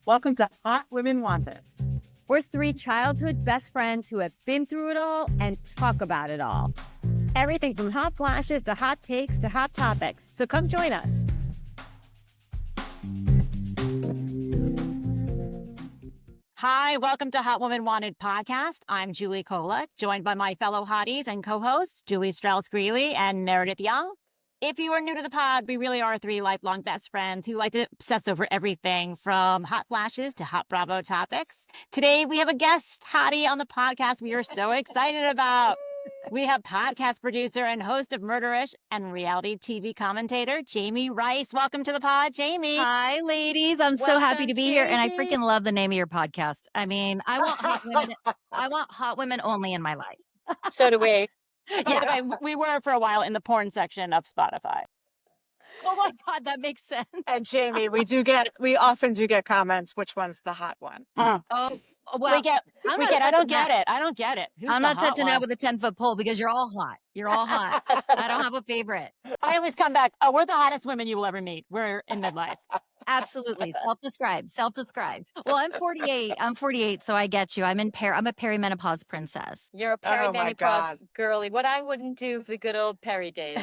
Welcome to Hot Women Wanted. We're three childhood best friends who have been through it all and talk about it all. Everything from hot flashes to hot takes to hot topics. So come join us. Hi, welcome to Hot Woman Wanted podcast. I'm Julie Kolek, joined by my fellow hotties and co-hosts, Julie Strauss-Greeley and Meredith Young. If you are new to the pod, we really are three lifelong best friends who like to obsess over everything from hot flashes to hot Bravo topics. Today, we have a guest hottie on the podcast we are so excited about. We have podcast producer and host of Murderish and reality TV commentator, Jami Rice. Welcome to the pod, Jami. Hi, ladies. I'm so happy to be here, and I freaking love the name of your podcast. I mean, I want hot women. I want hot women only in my life. So do we. Yeah, we were for a while in the porn section of Spotify. Oh my God, that makes sense. And Jami, we often do get comments, which one's the hot one? Oh, well, I don't get it. Who's I'm the not hot touching one? that with a 10-foot pole because you're all hot. You're all hot. I don't have a favorite. I always come back. Oh, we're the hottest women you will ever meet. We're in midlife. Absolutely. Self-described. Well, I'm 48, so I get you. I'm a perimenopause princess. You're a perimenopause girly. What I wouldn't do for the good old Perry days.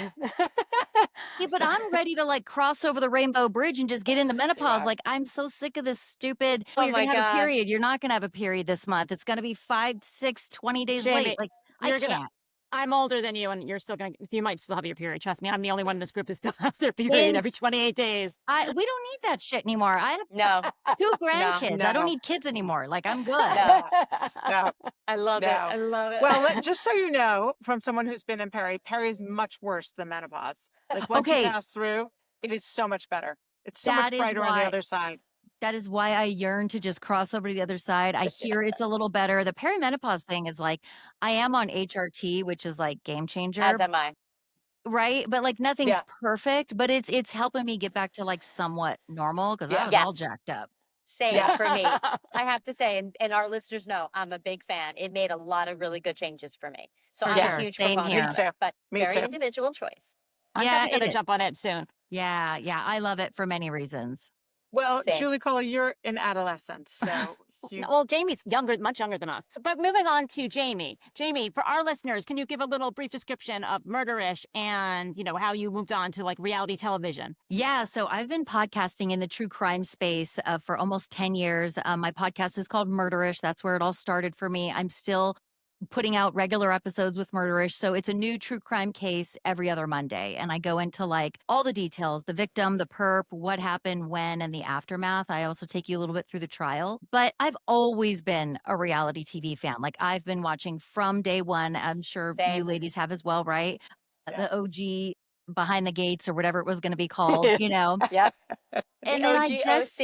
Yeah, but I'm ready to like cross over the rainbow bridge and just get into menopause. Yeah. Like, I'm so sick of this stupid, Oh you're my going to have a gosh. period. You're not going to have a period this month. It's going to be 5, 6, 20 days Jami, late. Like, you're can't. I'm older than you, and you're still going to, so you might still have your period. Trust me, I'm the only one in this group who still has their period every 28 days. We don't need that shit anymore. I have No. 2 grandkids. No. I don't need kids anymore. Like, I'm good. No. I love it. No. I love it. Well, just so you know, from someone who's been in Perry is much worse than menopause. Like once you pass through, it is so much better. It's so much brighter on the other side. That is why I yearn to just cross over to the other side. I hear it's a little better. The perimenopause thing is like, I am on HRT, which is like game changer. As am I. Right? But like nothing's perfect, but it's helping me get back to like somewhat normal because I was all jacked up. Same for me. I have to say, and our listeners know, I'm a big fan. It made a lot of really good changes for me. So I'm a huge proponent of it, but very individual choice. I'm definitely going to jump on it soon. Yeah. I love it for many reasons. Well, Julie Kohler, you're in adolescence, so well, Jami's much younger than us. But moving on to Jami. Jami, for our listeners, can you give a little brief description of Murderish and, how you moved on to like reality television? Yeah, so I've been podcasting in the true crime space for almost 10 years. My podcast is called Murderish. That's where it all started for me. I'm still putting out regular episodes with Murderish. So it's a new true crime case every other Monday. And I go into like all the details, the victim, the perp, what happened, when, and the aftermath. I also take you a little bit through the trial. But I've always been a reality TV fan. Like I've been watching from day one. I'm sure you ladies have as well, right? The OG Behind the Gates or whatever it was going to be called, Yes. And then I just...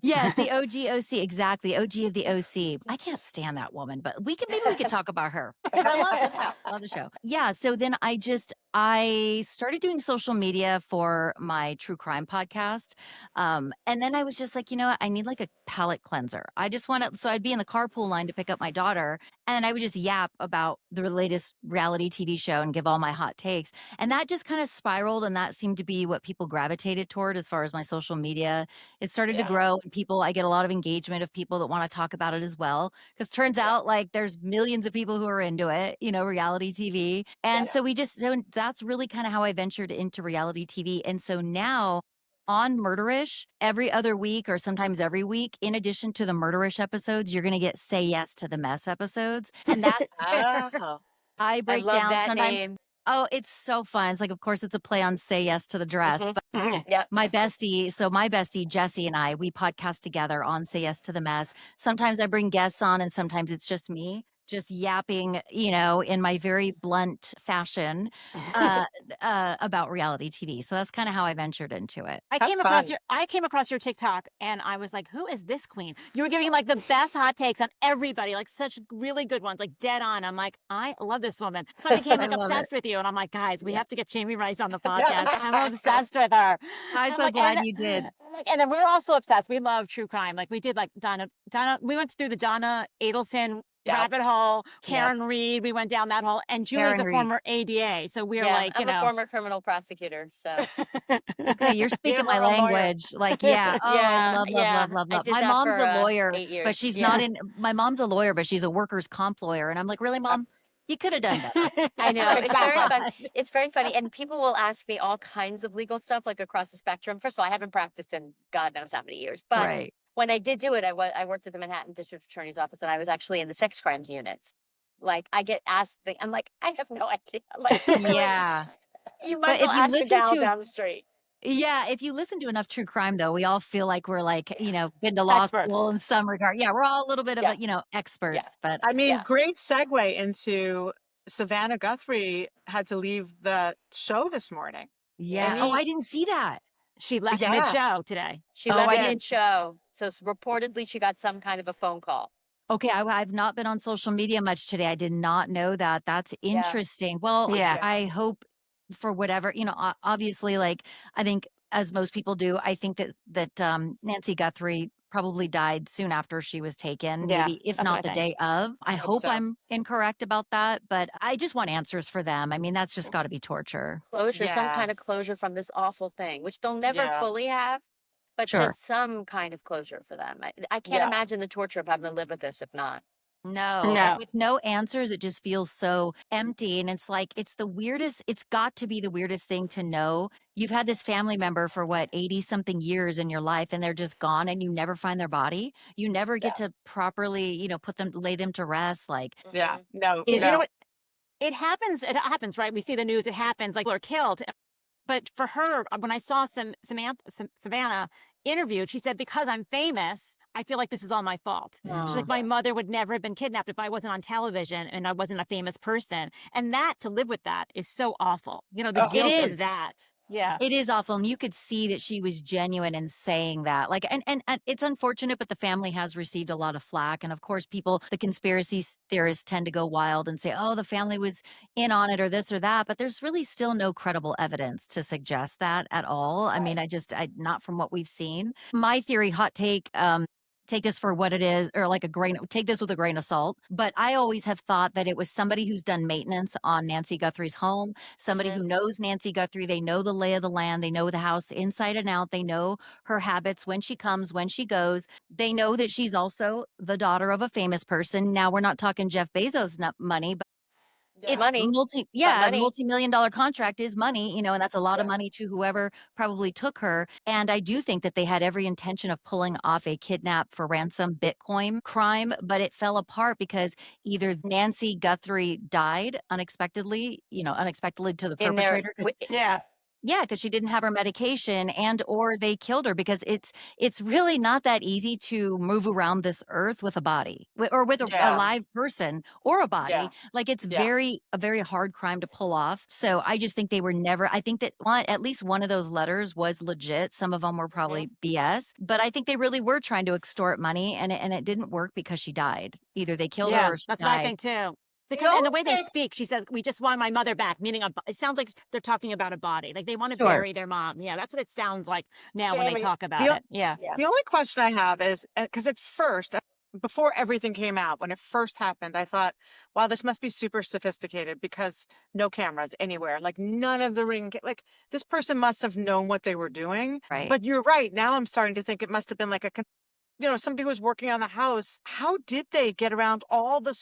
Yes, the OG, exactly. OG of the OC. I can't stand that woman, but maybe we could talk about her. I love the show. Yeah, so then I started doing social media for my true crime podcast. And then I was just like, you know what? I need like a palate cleanser. I just want to, so I'd be in the carpool line to pick up my daughter and I would just yap about the latest reality TV show and give all my hot takes. And that just kind of spiraled and that seemed to be what people gravitated toward as far as my social media. It started to grow and I get a lot of engagement of people that want to talk about it as well. Because turns out like there's millions of people who are into it, reality TV. And so that's really kind of how I ventured into reality TV. And so now on Murderish, every other week or sometimes every week, in addition to the Murderish episodes, you're going to get Say Yes to the Mess episodes. And that's I break down sometimes. Name. Oh, it's so fun. It's like, of course, it's a play on Say Yes to the Dress. But my bestie, Jessie, and I, we podcast together on Say Yes to the Mess. Sometimes I bring guests on and sometimes it's just me. Just yapping, in my very blunt fashion about reality TV. So that's kind of how I ventured into it. I came across your TikTok and I was like, who is this queen? You were giving like the best hot takes on everybody, like such really good ones, like dead on. I'm like, I love this woman. So I became like obsessed with you. And I'm like, guys, we have to get Jami Rice on the podcast. I'm obsessed with her. I'm so glad you did. And then we're also obsessed. We love true crime. Like we did like Donna, we went through the Donna Adelson rabbit hole. Karen Reed, we went down that hole. And Julie's a former ADA. So we're like, I'm a former criminal prosecutor. So okay, you're speaking my language. Like, yeah. love. I did My that mom's for, a lawyer, 8 years. but she's not in. My mom's a lawyer, but she's a workers' comp lawyer, and I'm like, really, Mom? You could have done better. I know. It's very fun. It's very funny. And people will ask me all kinds of legal stuff, like across the spectrum. First of all, I haven't practiced in God knows how many years. But when I did do it, I worked at the Manhattan District Attorney's Office, and I was actually in the sex crimes units. Like, I get asked, I'm like, I have no idea. Like, Yeah. you might as well ask the gal down the street. Yeah, if you listen to enough true crime, though, we all feel like we're like, been to law school in some regard. Yeah, we're all a little bit of, experts. But I mean, great segue into Savannah Guthrie had to leave the show this morning. Yeah. I didn't see that. She left mid-show today. She left mid-show. So reportedly, she got some kind of a phone call. Okay, I've not been on social media much today. I did not know that. That's interesting. Well, I hope for whatever, obviously, like, I think as most people do, I think that Nancy Guthrie probably died soon after she was taken, maybe if not the day of. I hope I'm incorrect about that, but I just want answers for them. I mean, that's just got to be torture. Closure, some kind of closure from this awful thing, which they'll never fully have, but just some kind of closure for them. I can't imagine the torture of having to live with this if not. No. With no answers, it just feels so empty. And it's like, it's the weirdest, it's got to be the weirdest thing to know. You've had this family member for 80 something years in your life, and they're just gone, and you never find their body. You never get to properly, lay them to rest. Like, you know what? It happens, right? We see the news, it happens, like, people are killed. But for her, when I saw Savannah interviewed, she said, because I'm famous, I feel like this is all my fault. She's like, my mother would never have been kidnapped if I wasn't on television and I wasn't a famous person. And to live with that is so awful. The guilt of that. Yeah. It is awful. And you could see that she was genuine in saying that. Like, and it's unfortunate, but the family has received a lot of flack. And of course, the conspiracy theorists tend to go wild and say, oh, the family was in on it or this or that. But there's really still no credible evidence to suggest that at all. I mean, not from what we've seen. My theory, hot take, take this for what it is, or like take this with a grain of salt. But I always have thought that it was somebody who's done maintenance on Nancy Guthrie's home, somebody who knows Nancy Guthrie. They know the lay of the land. They know the house inside and out. They know her habits, when she comes, when she goes. They know that she's also the daughter of a famous person. Now, we're not talking Jeff Bezos money, but it's money. A multi-million-dollar contract is money, and that's a lot of money to whoever probably took her. And I do think that they had every intention of pulling off a kidnap for ransom Bitcoin crime, but it fell apart because either Nancy Guthrie died unexpectedly to the perpetrator. Yeah, because she didn't have her medication, or they killed her, because it's really not that easy to move around this earth with a body or with a live person or a body. Like, it's a very hard crime to pull off. So I just think they were never, I think that at least one of those letters was legit. Some of them were probably BS, but I think they really were trying to extort money, and it didn't work because she died. Either they killed her or she died. That's what I think too. Because and the way they speak, she says, we just want my mother back, meaning it sounds like they're talking about a body. Like, they want to bury their mom. Yeah, that's what it sounds like now when they talk about it. Yeah. The only question I have is, because at first, before everything came out, when it first happened, I thought, wow, this must be super sophisticated because no cameras anywhere. Like, none of the ring, like, this person must have known what they were doing. Right. But you're right. Now I'm starting to think it must have been like somebody who was working on the house. How did they get around all the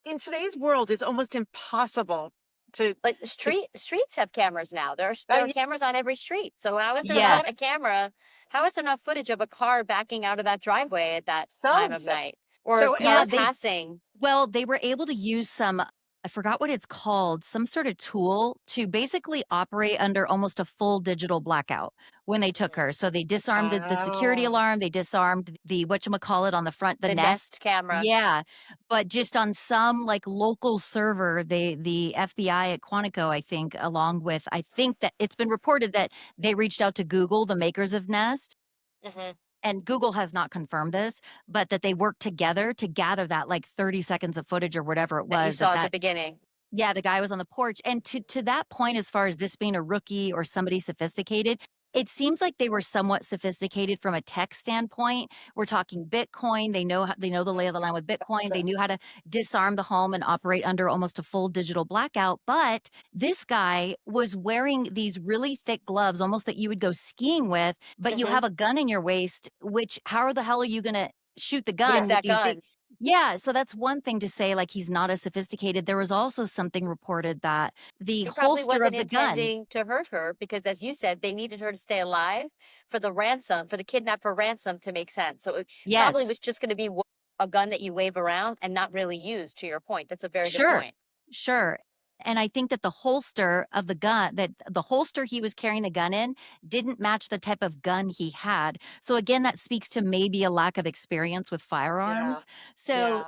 in today's world, it's almost impossible to streets have cameras now. There are cameras on every street. So how is there not a camera? How is there not footage of a car backing out of that driveway at that time of night? Or passing? Well, they were able to use I forgot what it's called, some sort of tool to basically operate under almost a full digital blackout when they took her. So they disarmed the security alarm. They disarmed the whatchamacallit on the front, the Nest camera. Yeah. But just on some local server, the FBI at Quantico, I think, I think that it's been reported that they reached out to Google, the makers of Nest. And Google has not confirmed this, but that they worked together to gather that 30 seconds of footage or whatever it was. That you saw at the beginning. Yeah, the guy was on the porch. And to that point, as far as this being a rookie or somebody sophisticated, it seems like they were somewhat sophisticated from a tech standpoint. We're talking Bitcoin. They know the lay of the land with Bitcoin. They knew how to disarm the home and operate under almost a full digital blackout. But this guy was wearing these really thick gloves, almost that you would go skiing with, but you have a gun in your waist, which how the hell are you going to shoot the gun Use with that these gun. Yeah, so that's one thing to say, like he's not as sophisticated. There was also something reported that the He probably holster of wasn't the gun. intending to hurt her because, as you said, they needed her to stay alive for the ransom, for the kidnapper ransom to make sense. So it probably Yes, was just going to be a gun that you wave around and not really use, to your point. That's a very good sure, point. sure. And I think that the holster of the gun, that the holster he was carrying the gun in, didn't match the type of gun he had. So again, that speaks to maybe a lack of experience with firearms. So,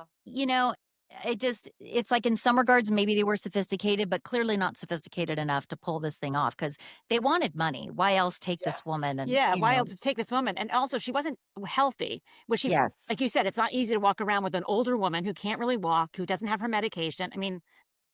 it's like in some regards, maybe they were sophisticated, but clearly not sophisticated enough to pull this thing off because they wanted money. Why else take this woman? And why else take this woman? And also, she wasn't healthy, which she, yes, like you said, it's not easy to walk around with an older woman who can't really walk, who doesn't have her medication. I mean,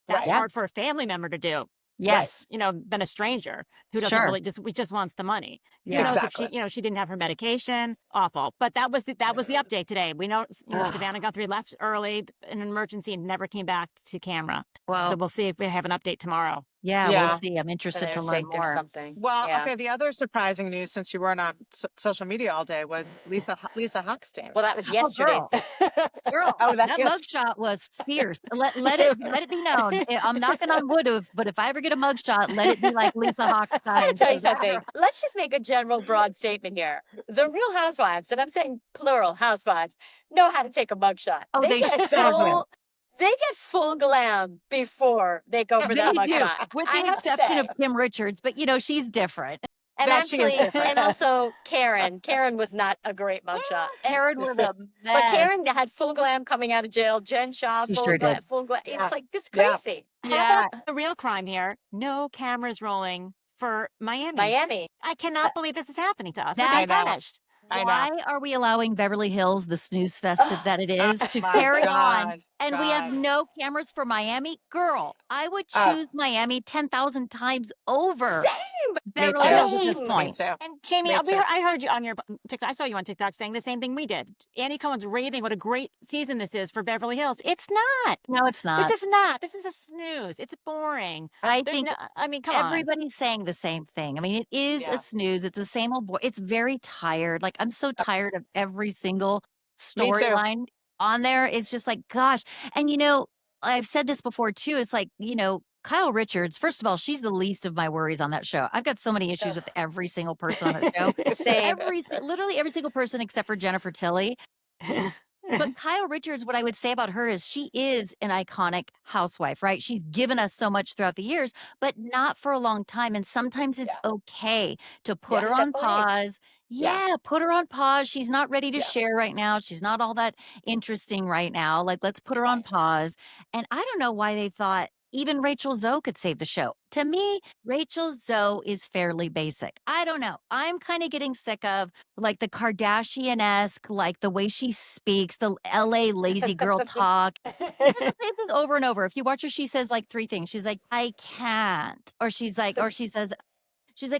that's yeah, hard for a family member to do. yes, Than a stranger who doesn't sure, really just wants the money. Who yeah. knows if she didn't have her medication? Awful. But that was the update today. We know, Savannah Guthrie left early in an emergency and never came back to camera. So Well, we'll see if we have an update tomorrow. yeah, we'll Yeah. see. I'm For interested their to sake, learn there's more. something. Well, Yeah. okay. The other surprising news, since you weren't on social media all day, was Lisa Hochstein. Well, that was yesterday's. Girl, Oh, that's that yes. mugshot was fierce. Let it be known. I'm knocking on wood, but if I ever get a mugshot, let it be like Lisa I'm going Hochstein. to tell you something. Let's just make a general broad statement here. The Real Housewives, and I'm saying plural housewives, know how to take a mugshot. Oh, they get sure do. full glam before they go for that They do, mugshot. with I the have to exception say. of Kim Richards, but she's different. And That she is actually, different. and also Karen. Karen was not a great mugshot. Karen was a mess. But Karen had full glam coming out of jail. Jen Shaw, She full sure glam, did. full glam. Yeah. It's like this Yeah. crazy. Yeah. The real crime here, no cameras rolling for Miami. Miami. I cannot believe this is happening to us. That- We're I being know. punished. I know. Why are we allowing Beverly Hills, the snooze fest that it is, to My carry on? God, And we have God. no cameras for Miami? Girl, I would Oh. choose Miami 10,000 times over Same. Beverly too. Hills at this Same. Me point. too. And Jamie, Me too. I heard you on your TikTok. I saw you on TikTok saying the same thing we did. Annie Cohen's raving what a great season this is for Beverly Hills. It's not. No, it's not. This is not. This is a snooze. It's boring. I There's think no. I mean, come on. everybody's saying the same thing. I mean, it is Yeah. a snooze. It's the same old boy. It's very tired. Like, I'm so tired of every single Me too. storyline on there. It's just like, gosh. And, I've said this before too. It's like, Kyle Richards, first of all, she's the least of my worries on that show. I've got so many issues with every single person on that show. Same. Literally every single person except for Jennifer Tilly. But Kyle Richards, what I would say about her is she is an iconic housewife, right? She's given us so much throughout the years, but not for a long time. And sometimes it's okay to put her Step on away. pause. Yeah, put her on pause. She's not ready to Yeah. share right now. She's not all that interesting right now. Like, let's put her on pause. And I don't know why they thought even Rachel Zoe could save the show. To me, Rachel Zoe is fairly basic. I don't know. I'm kind of getting sick of like the Kardashian-esque, like the way she speaks, the LA lazy girl talk. It's the same thing over and over. If you watch her, she says like three things. She's like, I can't. Or she says,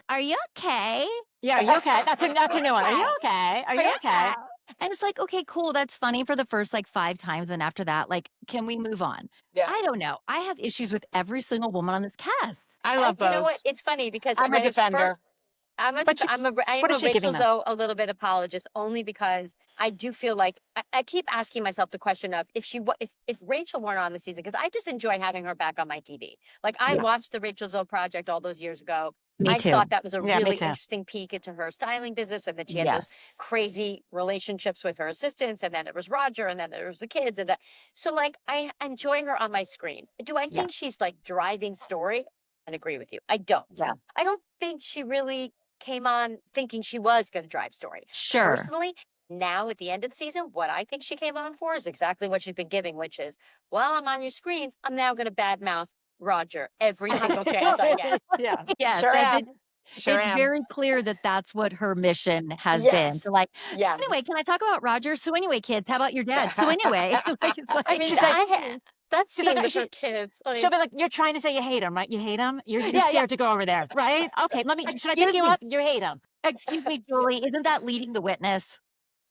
are you okay? Yeah, are you okay? That's a new one. Are you okay? Are you okay? And it's like, okay, cool. That's funny for the first like 5 times. And after that, like, can we move on? Yeah. I don't know. I have issues with every single woman on this cast. I love You know those. what? It's funny because I'm a when it defender. I am But a what is she giving Rachel them? Zoe a little bit apologist only because I do feel like I keep asking myself the question of if Rachel weren't on the season, because I just enjoy having her back on my TV. Like I watched the Rachel Zoe project all those years ago. Me too. I thought that was a Yeah, me really too. interesting peek into her styling business, and that she had Yes. those crazy relationships with her assistants, and then there was Roger, and then there was the kids, and so like I enjoy her on my screen. Do I think she's like driving story? I agree with you. I don't. Yeah. I don't think she really came on thinking she was going to drive story. Sure. Personally, now at the end of the season, what I think she came on for is exactly what she's been giving, which is, while I'm on your screens, I'm now going to badmouth Roger every single chance I get. Yeah. Yes. Sure am. Sure It's am. very clear that that's what her mission has Yes. been. So like, Yes. so anyway, can I talk about Roger? So anyway, kids, how about your dad? So anyway, like, it's like, I mean, She's like, That She's scene like, with her kids. I she'll mean, be like, you're trying to say you hate him, right? You hate him? You're Yeah, scared to go over there, right? Okay, should I pick Excuse you me. up? You hate him. Excuse me, Julie. Isn't that leading the witness?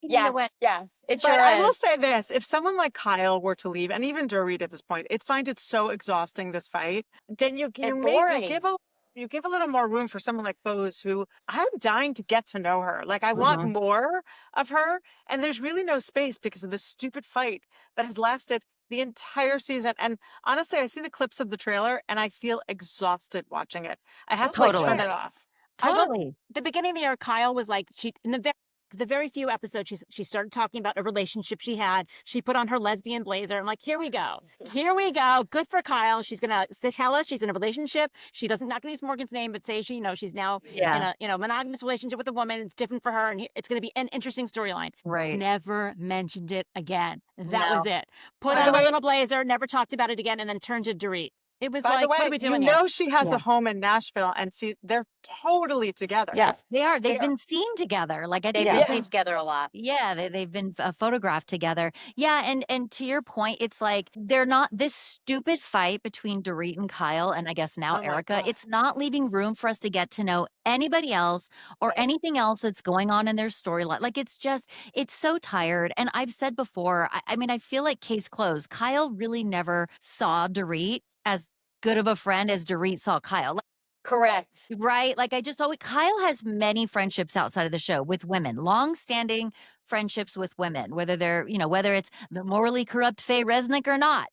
Leading the witness. yes, it But sure I will is. say this, if someone like Kyle were to leave, and even Dorit at this point, it find it so exhausting, this fight, then you And give boring. you give a little more room for someone like Bose, who I'm dying to get to know her. Like, I want more of her, and there's really no space because of this stupid fight that has lasted the entire season. And honestly, I see the clips of the trailer and I feel exhausted watching it. I have to like Totally. turn it off. I will. Totally. The beginning of the year, Kyle was like, she in the very few episodes she started talking about a relationship she had. She put on her lesbian blazer. I'm like, here we go, here we go. Good for Kyle. She's gonna tell us she's in a relationship. She doesn't not gonna use Morgan's name, but say she she's now in a monogamous relationship with a woman. It's different for her, and it's gonna be an interesting storyline. Right. Never mentioned it again. That No. was it. Put By on the the way- little blazer. Never talked about it again, and then turned to Dorit. It was By like, the way, what are we doing you here? know she has Yeah. a home in Nashville, and see, they're totally together. Yeah. They are. They've They are. been seen together. Like I They've think been this seen is together a lot. yeah, they've been photographed together. Yeah, and to your point, it's like they're not this stupid fight between Dorit and Kyle, and I guess now Oh my Erica. God. It's not leaving room for us to get to know anybody else or anything else that's going on in their storyline. Like it's so tired. And I've said before, I mean, I feel like case closed. Kyle really never saw Dorit as good of a friend as Dorit saw Kyle. Correct. Right? Like I just always Kyle has many friendships outside of the show with women, long-standing friendships with women, whether they're, whether it's the morally corrupt Faye Resnick or not.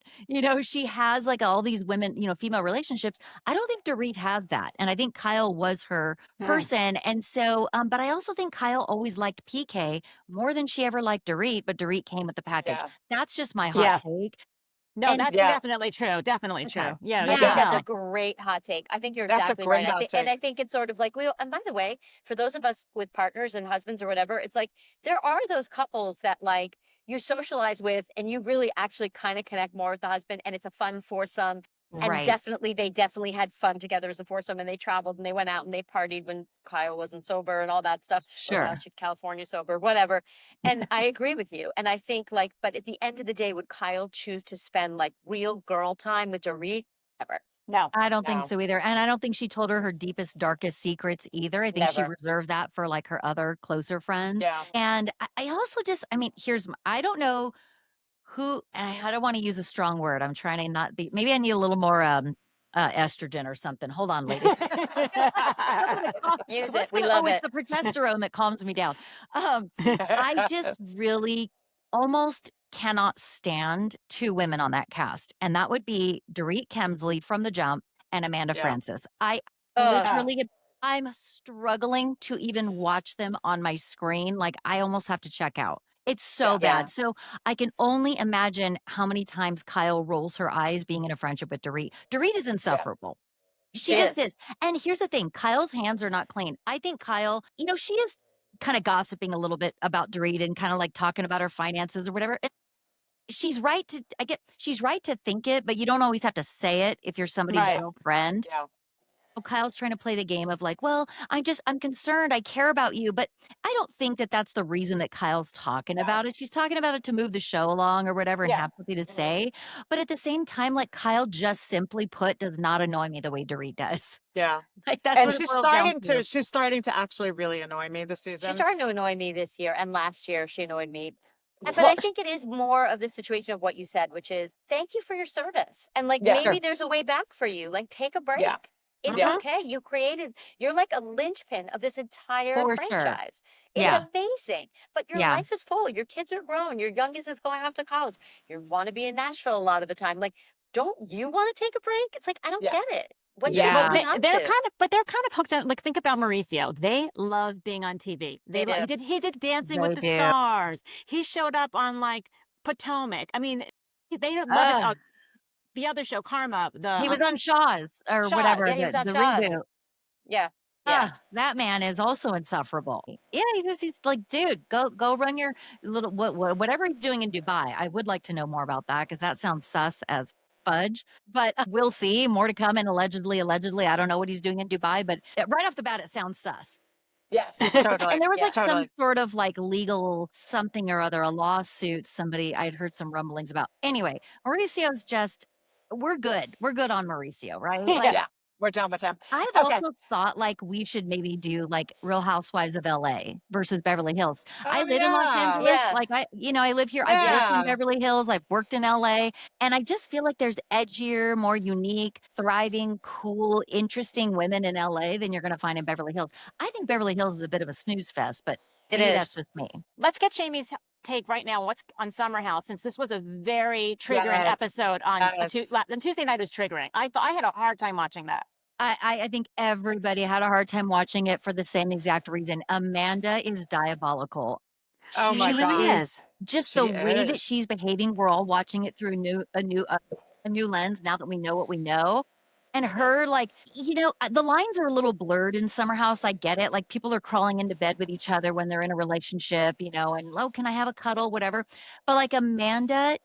She has like all these women, female relationships. I don't think Dorit has that. And I think Kyle was her person. And so, but I also think Kyle always liked PK more than she ever liked Dorit, but Dorit came with the package. Yeah. That's just my hot take. No, And that's Yeah. definitely true. Definitely Okay. true. Yeah, I you think can that's tell. a great hot take. I think you're That's a exactly right. great hot take. And I think it's sort of like and by the way, for those of us with partners and husbands or whatever, it's like there are those couples that like you socialize with and you really actually kind of connect more with the husband and it's a fun foursome. And right. they definitely had fun together as a foursome and they traveled and they went out and they partied when Kyle wasn't sober and all that stuff. Well, now Sure. she's California sober, whatever. And I agree with you. And I think like, but at the end of the day, would Kyle choose to spend like real girl time with Dorit? Never. No. I don't think No. so either. And I don't think she told her deepest, darkest secrets either. I think she Never. reserved that for like her other closer friends. Yeah. And I also I mean, I don't know who, and I don't want to use a strong word. I'm trying to not be, maybe I need a little more estrogen or something. Hold on, ladies. Use it. We love it's it. the progesterone that calms me down. I just really almost cannot stand two women on that cast. And that would be Dorit Kemsley from The Jump and Amanda Yeah. Francis. I Ugh. literally, I'm struggling to even watch them on my screen. Like I almost have to check out. It's so Yeah. bad. Yeah. So I can only imagine how many times Kyle rolls her eyes being in a friendship with Dorit. Dorit is insufferable. She She just is. is. And here's the thing, Kyle's hands are not clean. I think Kyle, she is kind of gossiping a little bit about Dorit and kind of like talking about her finances or whatever. She's right she's right to think it, but you don't always have to say it if you're somebody's Right. girlfriend. Yeah. Kyle's trying to play the game of like, well, I'm concerned. I care about you. But I don't think that that's the reason that Kyle's talking about it. She's talking about it to move the show along or whatever and Yeah. have something to say. But at the same time, like Kyle just simply put does not annoy me the way Dorit does. Yeah. Like that's And what it boils down to. she's starting to actually really annoy me this season. She started to annoy me this year and last year she annoyed me. But I think it is more of the situation of what you said, which is thank you for your service. And like Yeah. maybe there's a way back for you. Like take a break. Yeah. It's Yeah. okay. You're like a linchpin of this entire For sure. franchise. It's Yeah. amazing. But your Yeah. life is full. Your kids are grown. Your youngest is going off to college. You want to be in Nashville a lot of the time. Like, don't you want to take a break? It's like, I don't Yeah. get it. What Yeah. you Well, holding on they're to? kind of hooked on. Like, think about Mauricio. They love being on TV. They do. He did Dancing They with the do. Stars. He showed up on like Potomac. I mean, they love it. Ugh. The other show, Karma. He was on Shaw's or Shaw's, whatever, Yeah, he was on the Shaw's. reboot. Yeah. Yeah. That man is also insufferable. Yeah, he's like, dude, go run your little whatever he's doing in Dubai. I would like to know more about that because that sounds sus as fudge. But we'll see. More to come. And allegedly, I don't know what he's doing in Dubai, but right off the bat, it sounds sus. Yes, And totally. there was like some Totally. sort of like legal something or other, a lawsuit I'd heard some rumblings about. Anyway, Mauricio's just, we're good. We're good on Mauricio, right? Like, Yeah, we're done with him. I've Okay. also thought like we should maybe do like Real Housewives of LA versus Beverly Hills. I Oh, live in Los yeah. Angeles. Yeah. Like I live here. I've worked in Yeah. Beverly Hills. I've worked in LA. And I just feel like there's edgier, more unique, thriving, cool, interesting women in LA than you're going to find in Beverly Hills. I think Beverly Hills is a bit of a snooze fest, but It maybe that's is. just me. Let's get Jamie's take right now. What's on Summer House? Since this was a very triggering Yes. episode on Yes. Tuesday night was triggering. I had a hard time watching that. I think everybody had a hard time watching it for the same exact reason. Amanda is diabolical. Oh my She really God. is. Just She the way that is. she's behaving, we're all watching it through a new lens now that we know what we know. And her, like, the lines are a little blurred in Summer House. I get it. Like, people are crawling into bed with each other when they're in a relationship, and, oh, can I have a cuddle, whatever. But like Amanda,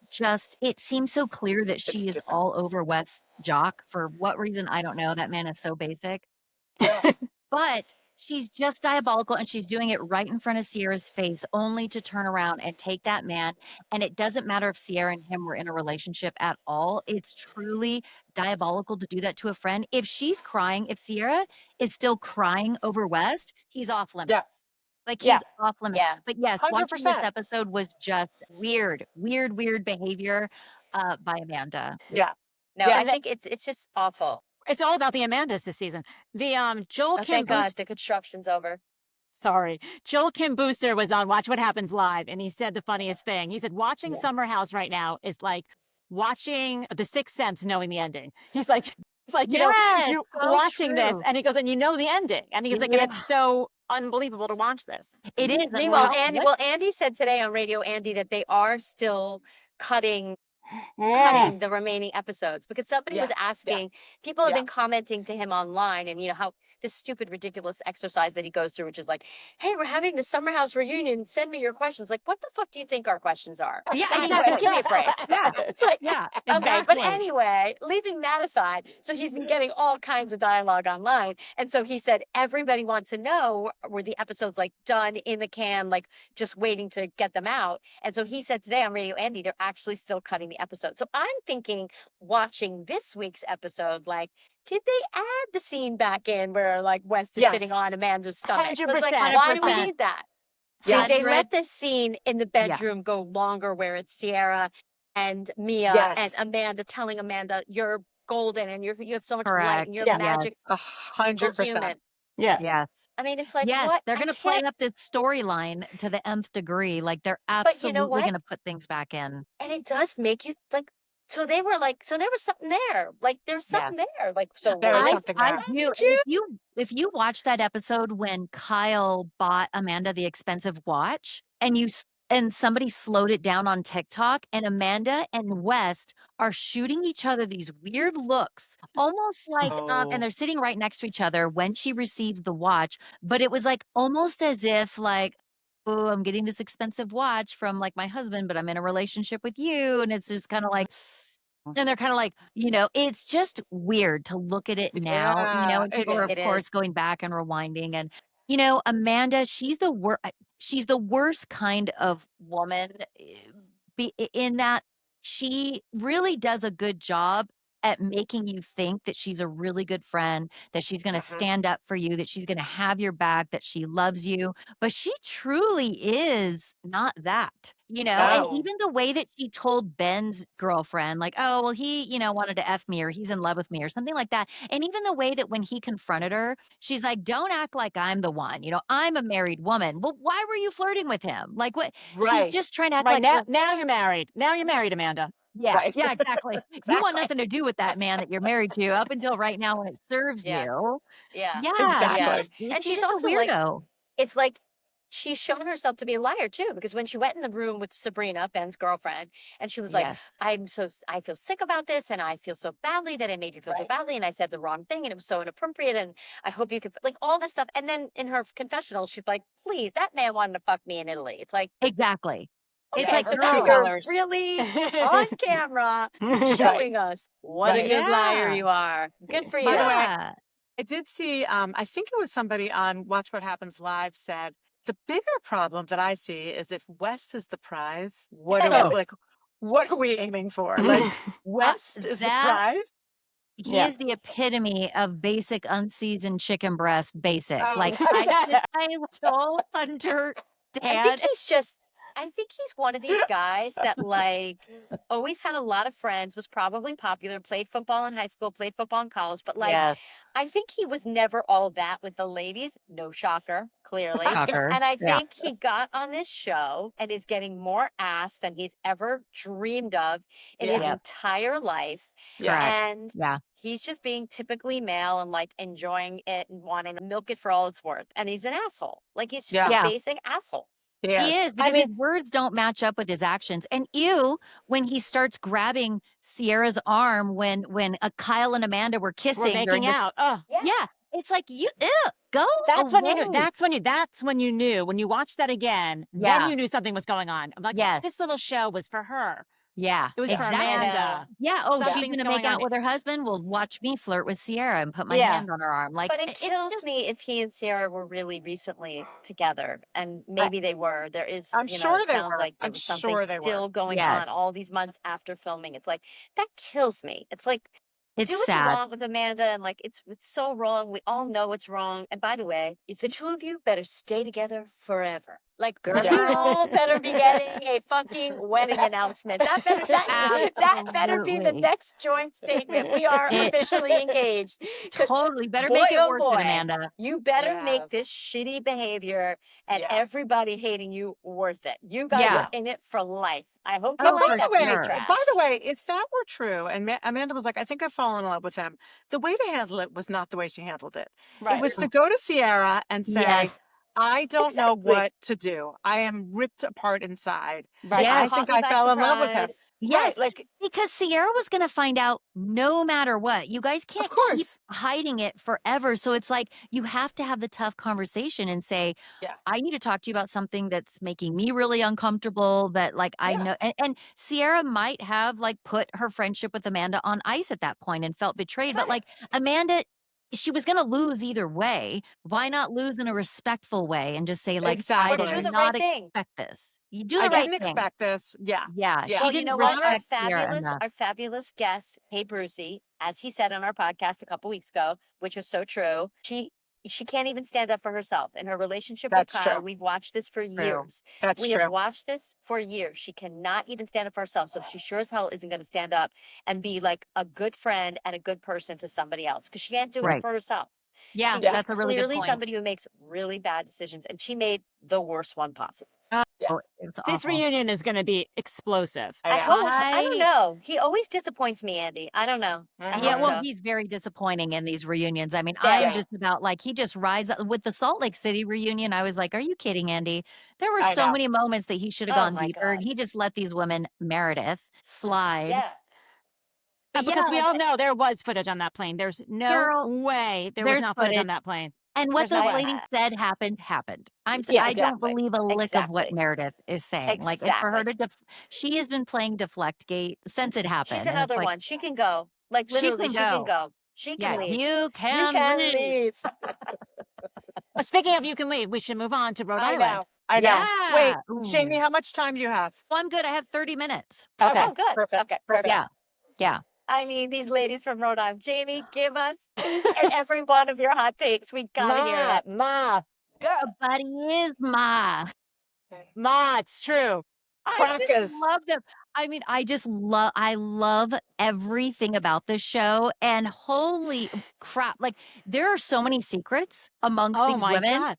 it seems so clear that she is different. all over Wes Jock for what reason, I don't know. That man is so basic. Yeah. But she's just diabolical, and she's doing it right in front of Sierra's face, only to turn around and take that man. And it doesn't matter if Sierra and him were in a relationship at all. It's truly diabolical to do that to a friend. If she's crying, if Sierra is still crying over West, he's off limits. Yeah. Like, Yeah. he's off limits. Yeah. But yes, watching this 100%. episode was just weird behavior by Amanda. Yeah. No, Yeah, I think it's just awful. It's all about the Amandas this season. The Joel Oh, Kim thank God Booster. the construction's over. Sorry, Joel Kim Booster was on Watch What Happens Live, and he said the funniest thing. He said, "Watching Summer House right now is like watching The Sixth Sense, knowing the ending." He's like, Yes, you're so watching this, true. and he goes, and you know the ending, and he's like, and it's so unbelievable to watch this. It is. And Meanwhile, well, Andy said today on Radio Andy that they are still cutting the remaining episodes because somebody was asking, people have been commenting to him online, and how this stupid, ridiculous exercise that he goes through, which is like, hey, we're having the Summer House reunion. Send me your questions. Like, what the fuck do you think our questions are? Yeah, I mean, exactly. give me a break. Yeah. It's like, Yeah, okay, exactly. but anyway, leaving that aside, so he's been getting all kinds of dialogue online. And so he said, everybody wants to know, were the episodes like done in the can, like just waiting to get them out? And so he said today on Radio Andy, they're actually still cutting the episode. So I'm thinking, watching this week's episode, like, did they add the scene back in where like West is sitting on Amanda's stomach? 100%. Like, why do we need that? Yes. Did they let this scene in the bedroom go longer where it's Sierra and Mia and Amanda telling Amanda, you're golden and you have so much light and you're magic. 100%. Human. Yeah. Yes. I mean, it's like, Yes, what? they're going to play up this storyline to the nth degree. Like, they're absolutely what? going to put things back in. And it does make you like, so they were like, so there was something there. Like, there's something there. Like, so There was why- something there. If you watch that episode when Kyle bought Amanda the expensive watch, and somebody slowed it down on TikTok, and Amanda and West are shooting each other these weird looks, almost like, and they're sitting right next to each other when she receives the watch. But it was like almost as if like, oh, I'm getting this expensive watch from like my husband, but I'm in a relationship with you. And it's just kind of like, and they're kind of like, it's just weird to look at it now, and people are, of course, going back and rewinding. And, Amanda, she's the worst kind of woman in that she really does a good job at making you think that she's a really good friend, that she's going to stand up for you, that she's going to have your back, that she loves you. But she truly is not that, and even the way that she told Ben's girlfriend, like, oh, well, he, wanted to F me, or he's in love with me, or something like that. And even the way that when he confronted her, she's like, don't act like I'm the one, I'm a married woman. Well, why were you flirting with him? Like, what? Right. She's just trying to act Right. like Now you're married. Now you're married, Amanda. Yeah, Right. yeah, exactly. You want nothing to do with that man that you're married to up until right now when it serves you. Yeah. Exactly. And she's just also a weirdo. like, it's like, she's shown herself to be a liar too, because when she went in the room with Sabrina, Ben's girlfriend, and she was like, I feel sick about this, and I feel so badly that I made you feel so badly, and I said the wrong thing, and it was so inappropriate, and I hope you could, like, all this stuff. And then in her confessional, she's like, please, that man wanted to fuck me in Italy. It's like, Exactly. okay, It's like, so girl. now you're really on camera showing us what a good liar you are. Good for you. By the way, Yeah. I did see, I think it was somebody on Watch What Happens Live said, the bigger problem that I see is if West is the prize, what are we, like, what are we aiming for? Like, West is the that prize? he is the epitome of basic unseasoned chicken breast basic. Oh, Like, I don't understand. I think he's one of these guys that like always had a lot of friends, was probably popular, played football in high school, played football in college, but like Yes, I think he was never all that with the ladies. No shocker, clearly. shocker. And I Yeah. think he got on this show and is getting more ass than he's ever dreamed of in his Yep. entire life. Yeah. Correct. And Yeah. he's just being typically male and like enjoying it and wanting to milk it for all it's worth. And he's an asshole. Like he's just Yeah. a basic asshole. Yeah. He is, because his words don't match up with his actions. And when he starts grabbing Sierra's arm when Kyle and Amanda were kissing, We're making out. Oh, yeah, it's like go. that's when you knew. away. That's when you knew. When you watched that again, Yeah. then you knew something was going on. I'm like, Yes. this little show was for her. Yeah, It was exactly. for Amanda. Yeah. Oh, she's Something's gonna make going on out with her husband. Well, watch me flirt with Sierra and put my Yeah. hand on her arm. Like, But it kills me if he and Sierra were really recently together, and maybe they were. There is, I'm you know, sure it they sounds were. like there I'm was something sure they were. still going Yes. on all these months after filming. It's like that kills me. It's like it's do what you sad. want with Amanda, and like it's so wrong. We all know it's wrong. And by the way, the two of you better stay together forever. Like, girl, Yeah. you all better be getting a fucking wedding announcement. That better be the Absolutely. next joint statement. We are officially engaged. 'Cause Totally. Better boy, make it oh worth boy, it, Amanda. you better Yeah. make this shitty behavior and Yeah. everybody hating you worth it. You guys Yeah. are in it for life. I hope Oh, you But like for that sure. trash. by the way, if that were true, and Amanda was like, I think I've fallen in love with him, the way to handle it was not the way she handled it. Right. It was to go to Sierra and say, Yes. I don't know Exactly. what to do. I am ripped apart inside. Right. I Yes. think Caught me I by fell in love with him. surprise. Yes. Right, like, Because Sierra was going to find out no matter what. You guys can't keep course. hiding it forever. So it's like you have to have the tough conversation and say, Yeah. I need to talk to you about something that's making me really uncomfortable. That like I Yeah. know, and Sierra might have like put her friendship with Amanda on ice at that point and felt betrayed. But like Amanda, she was going to lose either way. Why not lose in a respectful way and just say like, Exactly. I Or do did the not right thing. expect this. You do the I right didn't thing. expect this. Yeah. Yeah, Yeah. she Well, you didn't know what? respect Sierra enough. Our fabulous guest, Hey Brucey, as he said on our podcast a couple weeks ago, which is so true. She can't even stand up for herself in her relationship That's with Kyle. true. We've watched this for years. That's We true. have watched this for years. She cannot even stand up for herself. So she sure as hell isn't going to stand up and be like a good friend and a good person to somebody else because she can't do Right. it for herself. Yeah, She that's is a really good clearly point. somebody who makes really bad decisions, and she made the worst one possible. Oh, it's This awful. reunion is going to be explosive. I know. hope. I don't know. He always disappoints me, Andy. I don't know. I Mhm. Yeah, hope well, so. he's very disappointing in these reunions. I mean, Very. I'm just about like he just rides up with the Salt Lake City reunion. I was like, are you kidding, Andy? There were I so know. many moments that he should have Oh gone my deeper, God. and he just let these women, Meredith, slide. Yeah. But Because yeah, we like, all know there was footage on that plane. There's no Girl, way there was there's not footage footage. on that plane. And what There's no those way. ladies said happened. Yeah, I don't exactly. believe a lick of what Exactly. Meredith is saying. Like, and for her to, she has been playing Deflectgate since it happened. she's and it's another like, one. She can go. Like She literally, can she can go. go. She can yeah, leave. you can leave. Speaking of you can leave, we should move on to Rhode I Island. know. I know. Yeah. Wait, Ooh. Jamie, how much time do you have? Well, I'm good. I have 30 minutes. Okay. Oh, good. Perfect. Okay, perfect. Yeah. Yeah. I mean, these ladies from Rhode Island. Jamie, give us each and every one of your hot takes. We gotta hear it. Ma, Girl, buddy is my. it's true. I Crackers. just love them. I mean, I love everything about this show. And holy crap, like there are so many secrets amongst Oh these my women. God.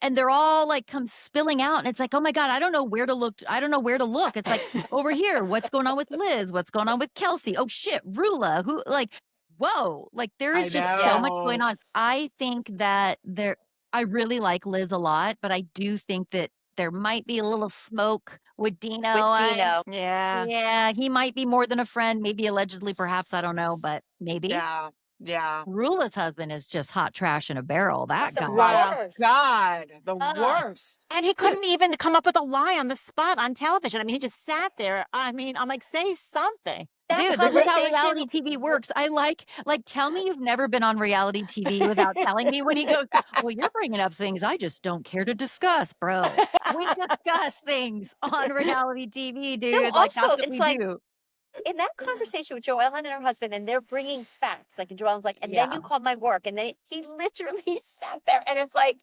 And they're all like come spilling out. And it's like, oh my God, I don't know where to look. I don't know where to look. It's like over here, what's going on with Liz? What's going on with Kelsey? Oh shit, Rula, who like, whoa, like there I is just so much know. going on. I think that I really like Liz a lot, but I do think that there might be a little smoke with Dino. With Dino. Yeah. Yeah, he might be more than a friend, maybe allegedly, perhaps. I don't know, but maybe. Yeah. Yeah. Rula's husband is just hot trash in a barrel. That The guy. Wow. worst. God, the Ah. worst. And he couldn't even come up with a lie on the spot on television. I mean, he just sat there. I mean, I'm like, say something. Dude, this is how reality TV works. I like, tell me you've never been on reality TV without telling me when he goes, well, you're bringing up things I just don't care to discuss, bro. We discuss things on reality TV, dude. No, Like, also, that's what it's we like, do. in that conversation with Joellen and her husband, and they're bringing facts, like, and Joellen's like, and then you called my work, and then he literally sat there, and it's like,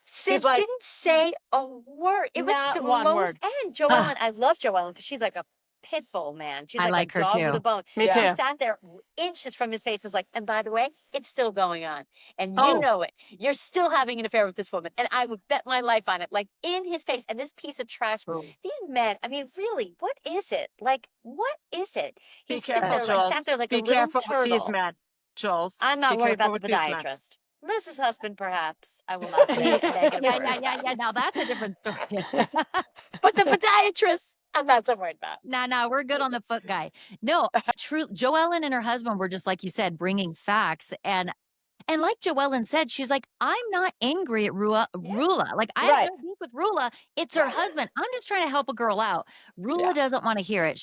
Sis like, didn't say a word. It was not the one most, word. and Joellen, I love Joellen because she's like a pit bull, man. She's I like like a her dog too. with a bone. Me She too. sat there inches from his face, is like, and by the way, it's still going on, and you know it. You're still having an affair with this woman, and I would bet my life on it. Like, in his face, and this piece of trash. These men, I mean, really, what is it? Like, what is it? Be He's sitting careful, there, like, Jules. sat there like Be a little careful turtle. with these men, Jules. I'm not Be worried careful about the with these men. podiatrist. Liz's husband, perhaps. I will not say a negative word. Yeah. Now that's a different story. But the podiatrist, I'm not so worried about. Nah, we're good on the foot guy. No, true. Joellen and her husband were just like you said, bringing facts. And like Joellen said, she's like, I'm not angry at Rula. Like, I have no beef with Rula. It's her husband. I'm just trying to help a girl out. Rula doesn't want to hear it.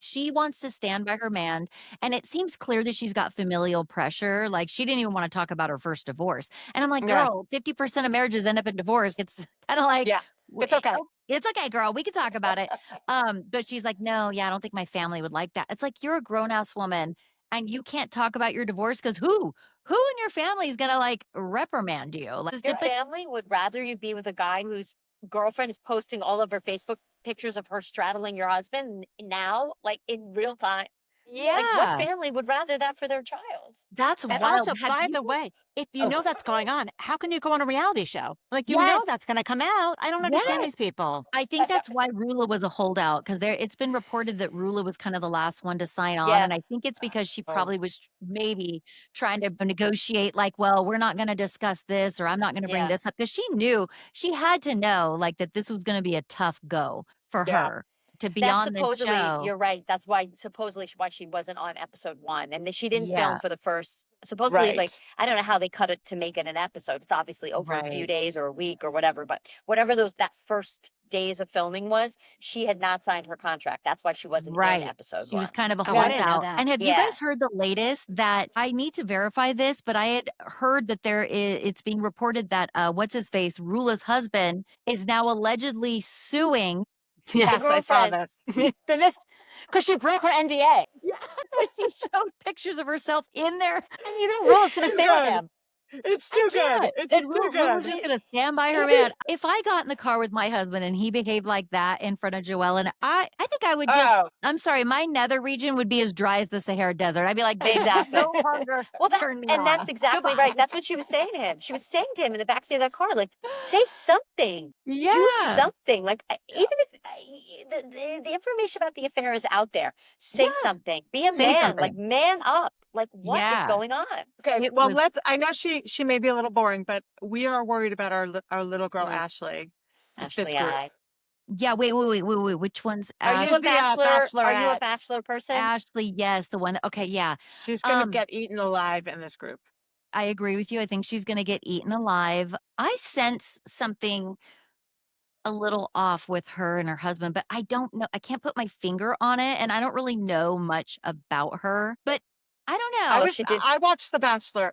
She wants to stand by her man. And it seems clear that she's got familial pressure. Like, she didn't even want to talk about her first divorce. And I'm like, girl, 50% of marriages end up in divorce. It's kind of like, it's okay. It's okay, girl. We can talk about it. But she's like, no, I don't think my family would like that. It's like, you're a grown ass woman and you can't talk about your divorce because who in your family is gonna like reprimand you? Like, Your family would rather you be with a guy whose girlfriend is posting all of her Facebook pictures of her straddling your husband now, like in real time. Yeah. Like, what family would rather that for their child? That's And wild. also, by the way, if you know that's going on, how can you go on a reality show? Like, you Yes. know that's going to come out. I don't understand these people. I think that's why Rula was a holdout because it's been reported that Rula was kind of the last one to sign on. Yeah. And I think it's because she probably was maybe trying to negotiate, like, well, we're not going to discuss this or I'm not going to bring this up because she had to know like that this was going to be a tough go for her to be That's on the supposedly, show. you're right. That's why why she wasn't on episode 1. And she didn't film for the first, supposedly, like, I don't know how they cut it to make it an episode. It's obviously over a few days or a week or whatever, but whatever that first days of filming was, she had not signed her contract. That's why she wasn't in episode 1. She was kind of a Oh, I didn't know holdout. that. And have you guys heard the latest that I need to verify this, but I had heard that it's being reported that what's his face, Rula's husband, is now allegedly suing. Yes, I saw this. Because she broke her NDA. Yeah, she showed pictures of herself in there. And you know Rula's going to stay with him. It's too good. It's too Rula was good. just gonna stand by her man. If I got in the car with my husband and he behaved like that in front of Joellen, I think I would just. I'm sorry, my nether region would be as dry as the Sahara Desert. I'd be like, Exactly. no hunger. Well, turn me on. that's exactly Goodbye. right. That's what she was saying to him. She was saying to him in the backseat of that car, like, say something. Yeah. Do something. Like, even if the information about the affair is out there, say something. Be a man. Like, man up. Like, what is going on? Okay, well, I know she may be a little boring, but we are worried about our little girl, Ashley. Ashley, Yeah, wait. Which one's Are you Ashley? a bachelor? Are you a bachelor person? Ashley, yes, the one. Okay, yeah. She's going to get eaten alive in this group. I agree with you. I think she's going to get eaten alive. I sense something a little off with her and her husband, but I don't know. I can't put my finger on it, and I don't really know much about her. But I don't know. I watched The Bachelor.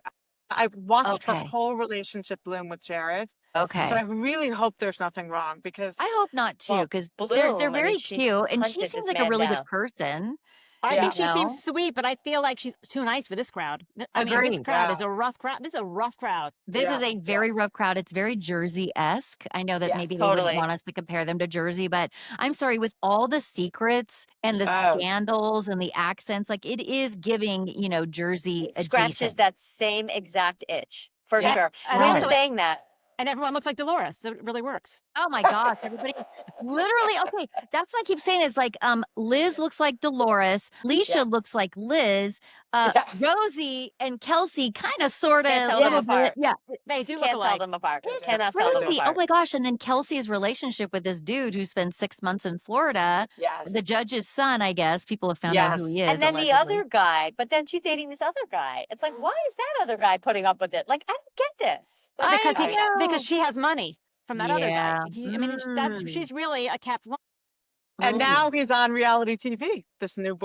I watched her whole relationship bloom with Jared. Okay. So I really hope there's nothing wrong because I hope not too, because they're very cute, and she seems like a really good person. I think she seems sweet, but I feel like she's too nice for this crowd. I mean, this crowd is a rough crowd. This is a rough crowd. This is a very rough crowd. It's very Jersey-esque. I know that maybe they wouldn't want us to compare them to Jersey, but I'm sorry, with all the secrets and the scandals and the accents, like it is giving, Jersey scratches that same exact itch for sure. And I was saying that. And everyone looks like Dolores, so it really works. Oh my gosh, everybody literally, okay, that's what I keep saying is like Liz looks like Dolores, Leisha looks like Liz, Rosie and Kelsey kind of sort of can't tell them apart. Yeah, they do can't look tell alike. them apart. It's Cannot tell them crazy. apart. Oh my gosh, and then Kelsey's relationship with this dude who spent 6 months in Florida, the judge's son, I guess. People have found out who he is. And then allegedly. the other guy, but then she's dating this other guy. It's like, why is that other guy putting up with it? Like, I don't get this. Because she has money from that other guy. I mean, she's really a kept woman. And now he's on reality TV, this new,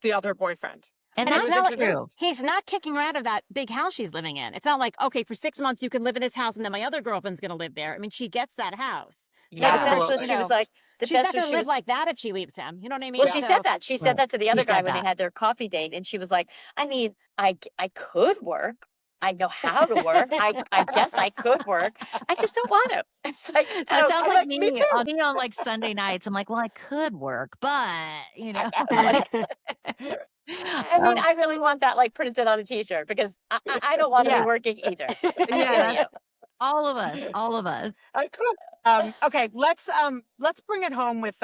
the other boyfriend. And it's that's not not true. He's not kicking her out of that big house she's living in. It's not like, okay, for 6 months you can live in this house and then my other girlfriend's going to live there. I mean, she gets that house. So Yeah, the best Absolutely. was she was like, the she's best not going was to she live was like that if she leaves him. You know what I mean? well, she said that. She said that to the other guy when they had their coffee date, and she was like, I mean, I could work. I know how to work. I guess I could work. I just don't want to. It's like That sounds like me. me too. I'll be on like Sunday nights. I'm like, well, I could work, but you know. I mean, I really want that like printed on a T-shirt because I don't want to be working either. I feel you. All of us. I could. Okay, let's bring it home with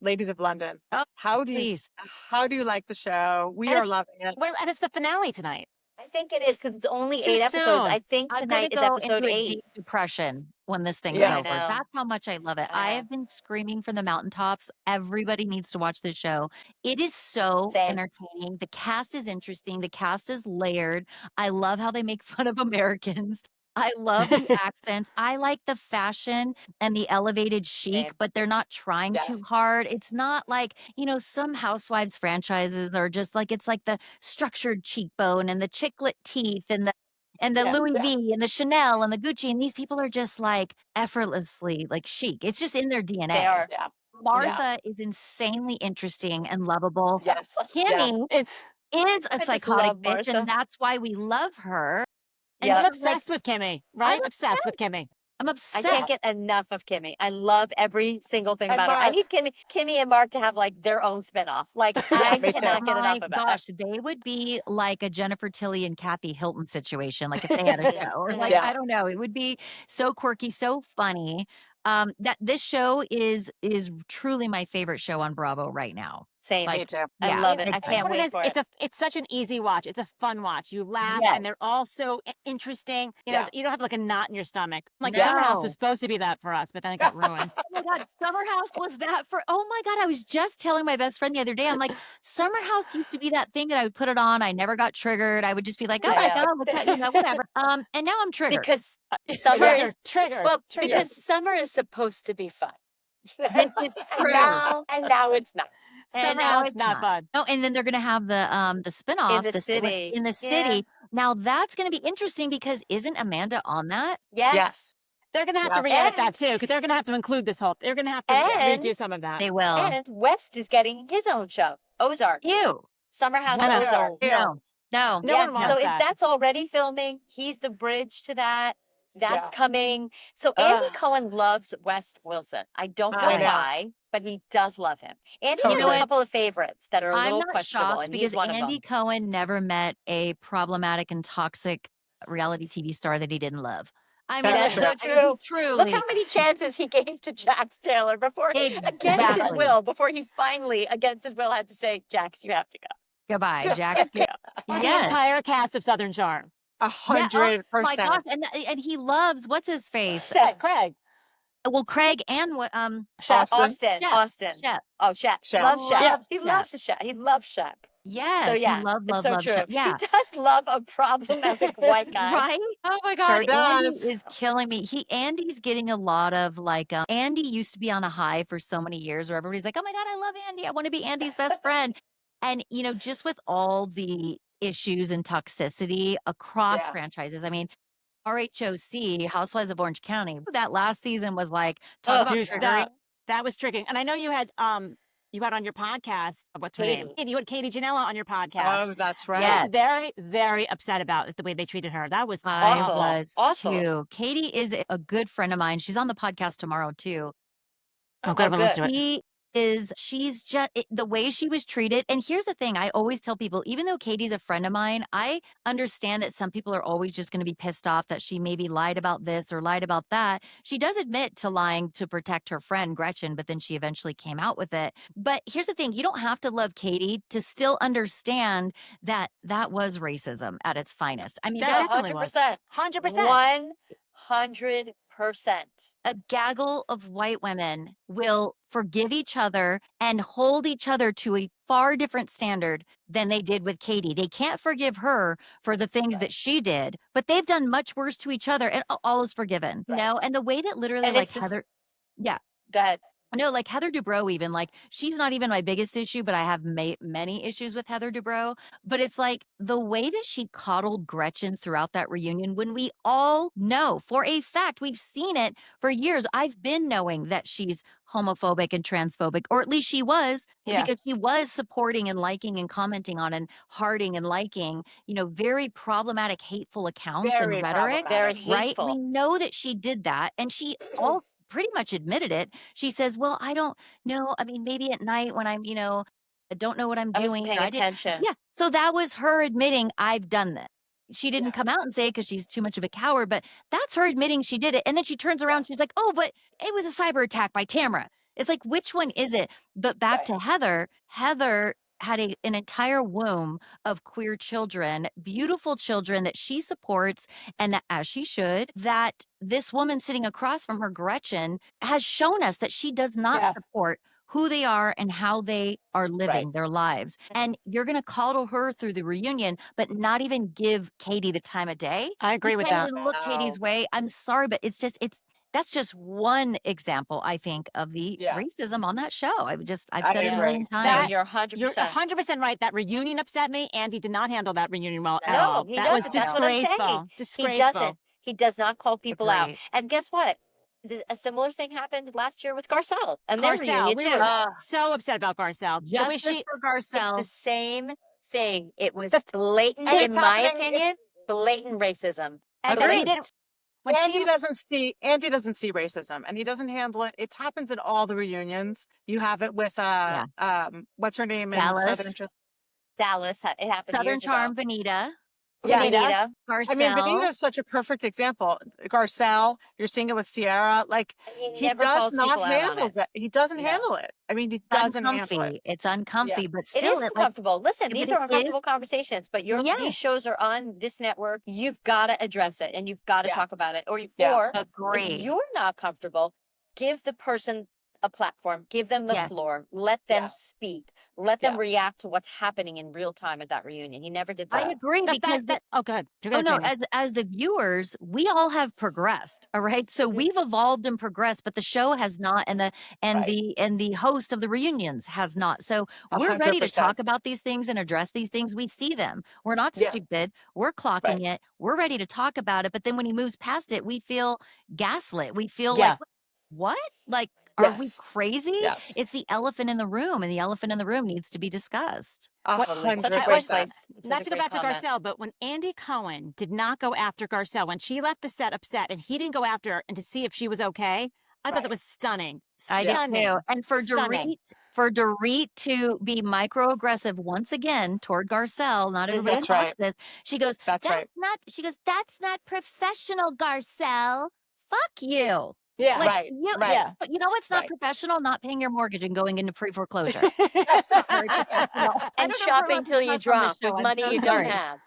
Ladies of London. Oh, how do you like the show? We are loving it. Well, and it's the finale tonight. I think it is because it's only It's too 8 episodes. soon. I think I'm tonight is gonna go episode into a 8. deep depression when this thing is Yeah. over. I know. That's how much I love it. I I know. have been screaming from the mountaintops. Everybody needs to watch this show. It is so Same. entertaining. The cast is interesting. The cast is layered. I love how they make fun of Americans. I love the accents. I like the fashion and the elevated chic, Same. but they're not trying too Yes. hard. It's not like, some housewives franchises are just like, it's like the structured cheekbone and the chiclet teeth and the Louis V and the Chanel and the Gucci. And these people are just like effortlessly like chic. It's just in their DNA. They are. Yeah. Martha is insanely interesting and lovable. Yes. Kimmy It's is a just psychotic love bitch, Martha. and that's why we love her. And Yeah. I'm she's like, obsessed with Kimmy, right? I'm Obsessed with Kimmy. I'm I obsessed. can't get enough of Kimmy. I love every single thing And about her. I Mark. need Kimmy and Mark to have like their own spinoff. Like I me too. cannot get My enough about gosh, they would be like a Jennifer Tilly and Kathy Hilton situation, like if they had a show. Or like, Yeah. I don't know. It would be so quirky, so funny. That this show is truly my favorite show on Bravo right now. Same. Me too. I love it. big I time. can't wait for it. It's such an easy watch. It's a fun watch. You laugh, Yes. and they're all so interesting. You know, Yeah. you don't have like a knot in your stomach. Like No. Summer House was supposed to be that for us, but then it got ruined. Oh my God, Summer House was that for, oh my God, I was just telling my best friend the other day, I'm like, Summer House used to be that thing that I would put it on. I never got triggered. I would just be like, oh I my know. God, look at, whatever. And now I'm triggered. Because summer is triggered. well, Triggered. because summer is supposed to be fun. This is and true. now it's not. And Summer now House it's not fun. Oh, and then they're gonna have the spinoff the city. in the Yeah. city. Now that's gonna be interesting because isn't Amanda on that? Yes. Yes. They're gonna have to Yes. re-edit that And- too, because they're gonna have to include this whole. They're gonna have to And- redo some of that. They will. And West is getting his own show, Ozark. Ew. Summer House No, no. Ozark. Ew. No. No Yeah, one wants so if that. that's already filming, he's the bridge to that. That's Yeah. coming. So Andy Ugh. Cohen loves West Wilson. I don't know I know. why, but he does love him. Andy Totally. has a couple of favorites that are a I'm little not questionable, shocked and because he's one Andy of them. Cohen never met a problematic and toxic reality TV star that he didn't love. I mean, That's That's true. so true. Truly. Look how many chances he gave to Jax Taylor against his Exactly. will, before he finally, against his will, had to say, Jax, you have to go. Goodbye, Jax. Or the Yes. entire cast of Southern Charm. 100%. My gosh, and he loves what's his face. Shep. Craig. Well, Craig and what Austin. Austin. Shep. Oh, Shep. Shep. Loves Shep. Shep. He loves the Shep. He loves Shep. Yes. So yeah, he love it's so true. Shep. Yeah. He does love a problematic white guy. Right? Oh my God. Sure does. Andy is killing me. Andy's getting a lot of like, Andy used to be on a high for so many years where everybody's like, oh my God, I love Andy. I want to be Andy's best friend. And, just with all the issues and toxicity across Yeah. franchises, I mean, RHOC, Housewives of Orange County, that last season was like, talk about Dude, triggering. that was triggering. And I know you had on your podcast, what's her name? Katie. You had Katie Janela on your podcast. Oh, that's right. Yes. I was very, very upset about the way they treated her. That was I Awful. was Awful. too. Katie is a good friend of mine. She's on the podcast tomorrow too. Oh, good. I'm gonna listen to it. She's just the way she was treated. And here's the thing, I always tell people, even though Katie's a friend of mine, I understand that some people are always just going to be pissed off that she maybe lied about this or lied about that. She does admit to lying to protect her friend Gretchen, but then she eventually came out with it. But here's the thing, you don't have to love Katie to still understand that was racism at its finest. I mean, That that's definitely was. 100%. 100%. 100%. a gaggle of white women will forgive each other and hold each other to a far different standard than they did with Katie. They can't forgive her for the things that she did, but they've done much worse to each other, and all is forgiven. Right. And the way that literally And like it's this- Heather, yeah, Go ahead. No, like Heather Dubrow, even like she's not even my biggest issue, but I have many issues with Heather Dubrow. But it's like the way that she coddled Gretchen throughout that reunion, when we all know for a fact, we've seen it for years. I've been knowing that she's homophobic and transphobic, or at least she was, because she was supporting and liking and commenting on and hearting and liking, very problematic, hateful accounts and Very rhetoric. Very problematic. Right? We hateful. know that she did that, and she all pretty much admitted it. She says, well, I don't know. I mean, maybe at night when I'm, I don't know what I'm I wasn't doing. paying I didn't. attention. Yeah. So that was her admitting, I've done this. She didn't Yeah. come out and say it because she's too much of a coward, but that's her admitting she did it. And then she turns around, she's like, oh, but it was a cyber attack by Tamara. It's like, which one is it? But back Right. to Heather. Heather had an entire womb of queer children, beautiful children that she supports, and that, as she should, that this woman sitting across from her, Gretchen, has shown us that she does not support who they are and how they are living their lives. And you're going to coddle her through the reunion, but not even give Katie the time of day. I agree You with can't that. even look Katie's way. I'm sorry, but that's just one example, I think, of the racism on that show. I've said it a million No, times. you're 100%. You're 100% right. That reunion upset me. Andy did not handle that reunion well at No, all. he That was doesn't. That's what I'm saying. disgraceful. He Disgraceful. doesn't. He does not call people out. Agreed. And guess what? A similar thing happened last year with Garcelle and their reunion We too. were so upset about Garcelle. The way Justice for It's the Garcelle. same thing. It was The- blatant, and in it's my happening- opinion, blatant racism. and Agreed. he didn't. When Andy she, doesn't see racism, and he doesn't handle it. It happens in all the reunions. You have it with what's her name in Dallas. Southern Dallas, it happened Southern years Charm, ago. Vanita, Yes. Vanita. Garcelle. I mean, Vanita is such a perfect example. Garcelle, you're seeing it with Sierra. Like And he never does calls not people out on handle it. it. He doesn't No. handle it. I mean, he It's doesn't handle it. uncomfy. It's uncomfy, but It still, is uncomfortable. Listen, but these it are uncomfortable is- conversations, but these Yes. shows are on this network. You've got to address it and you've got to Yeah. talk about it. Or Yeah. Agree. if you're not comfortable, give the person a platform, give them the Yes. floor, let them Yeah. speak, let them Yeah. react to what's happening in real time at that reunion. He never did that. I agree because oh, good. oh no, as the viewers, we all have progressed. All right. So Mhm. we've evolved and progressed, but the show has not, and the host of the reunions has not. So we're ready to 100%. talk about these things and address these things. We see them. We're not Yeah. stupid. We're clocking it. We're ready to talk about it. But then when he moves past it, we feel gaslit. We feel like what? Like, are we Yes. crazy? Yes. It's the elephant in the room, and the elephant in the room needs to be discussed. 100%. Not to go back to Garcelle, but when Andy Cohen did not go after Garcelle, when she left the set upset and he didn't go after her and to see if she was okay, I thought that was stunning. I did too. And for Stunning. Dorit to be microaggressive once again toward Garcelle, not everybody That's wants right. this. She goes, That's right. that's not professional, Garcelle. Fuck you. Yeah. Like, Right. You, Right. But you know what's not Right. professional? Not paying your mortgage and going into pre-foreclosure. And I don't know shopping if till you that's on the drop show. with I'm money so you don't sorry. have.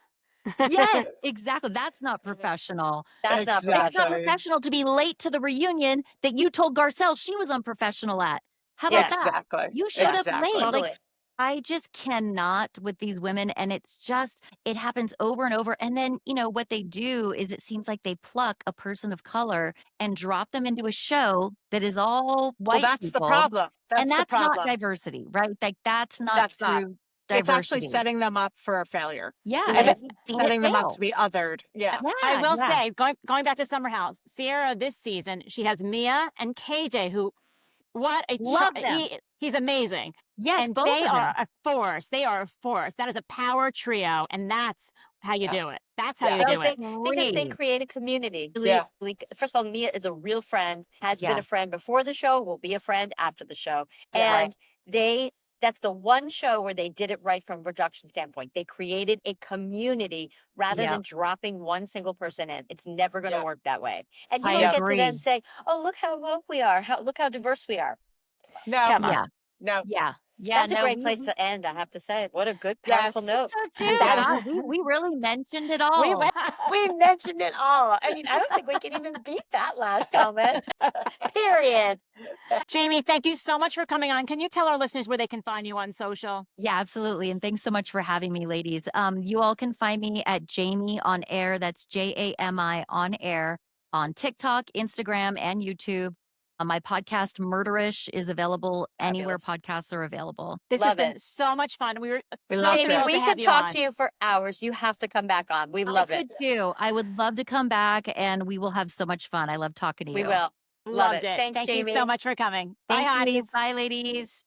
Yes, exactly. That's not professional. That's not It's not Exactly. professional to be late to the reunion that you told Garcelle she was unprofessional at. How about that? Exactly. You showed up Exactly. late. Totally. Like, I just cannot with these women. And it happens over and over. And then, what they do is it seems like they pluck a person of color and drop them into a show that is all white Well, that's people. the problem. And that's the not problem. diversity, right? Like, that's not That's true not. diversity. It's actually setting them up for a failure. Yeah. And And it's we've seen setting it them up fail. to be othered. Yeah. Yeah, I will yeah. say, going back to Summer House, Sierra this season, she has Mia and KJ, who, Love them. he's amazing. Yes, And both they of are them. a force. They are a force. That is a power trio, and that's how you do it. That's how Yeah. you do Because it. because they create a community. Yeah. First of all, Mia is a real friend, has been Yeah. a friend before the show, will be a friend after the show. Yeah. And that's the one show where they did it right from a production standpoint. They created a community rather Yep. than dropping one single person in. It's never going to Yeah. work that way. And you I don't get to agree. then say, oh, look how woke we are. Look how diverse we are. No. Come on. Yeah. No. Yeah. Yeah. That's a great place to end, I have to say. What a good, powerful Yes. note. So too. Yes. Wow, we really mentioned it all. We mentioned it all. I mean, I don't think we can even beat that last comment. Period. Jamie, thank you so much for coming on. Can you tell our listeners where they can find you on social? Yeah, absolutely. And thanks so much for having me, ladies. You all can find me at Jami on Air. That's JAMI on Air on TikTok, Instagram, and YouTube. My podcast, Murderish, is available anywhere Fabulous. podcasts are available. This has Love been it. so much fun. We We so love Jamie, this. thrilled we to have could you talk on. to you for hours. You have to come back on. We love I it. could too. I would love to come back, and we will have so much fun. I love talking to you. We will. Love Loved it. it. Thanks, Thank you Jamie. so much for coming. Bye, Thank you. hotties. Bye, ladies.